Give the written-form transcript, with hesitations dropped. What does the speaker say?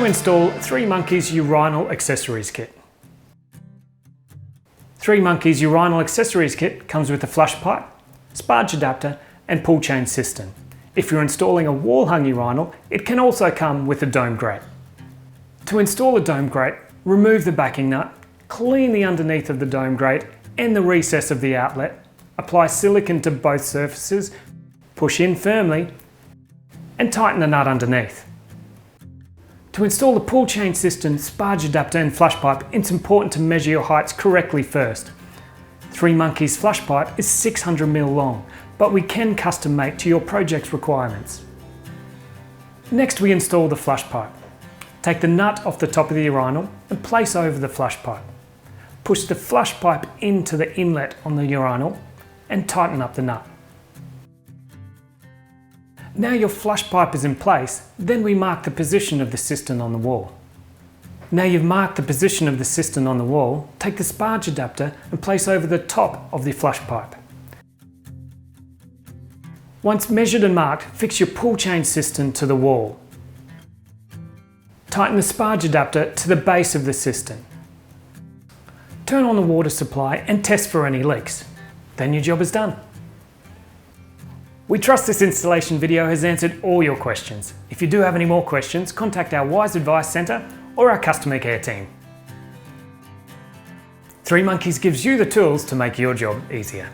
How to install 3monkeez Urinal Accessories Kit. 3monkeez Urinal Accessories Kit comes with a flush pipe, sparge adapter and pull chain system. If you're installing a wall-hung urinal, it can also come with a dome grate. To install a dome grate, remove the backing nut, clean the underneath of the dome grate and the recess of the outlet, apply silicone to both surfaces, push in firmly and tighten the nut underneath. To install the pull chain system, sparge adapter and flush pipe, it's important to measure your heights correctly first. 3monkeez flush pipe is 600mm long, but we can custom make to your project's requirements. Next we install the flush pipe. Take the nut off the top of the urinal and place over the flush pipe. Push the flush pipe into the inlet on the urinal and tighten up the nut. Now your flush pipe is in place, then we mark the position of the cistern on the wall. Now you've marked the position of the cistern on the wall, take the sparge adapter and place over the top of the flush pipe. Once measured and marked, fix your pull chain cistern to the wall. Tighten the sparge adapter to the base of the cistern. Turn on the water supply and test for any leaks. Then your job is done. We trust this installation video has answered all your questions. If you do have any more questions, contact our Wise Advice Centre or our customer care team. 3monkeez gives you the tools to make your job easier.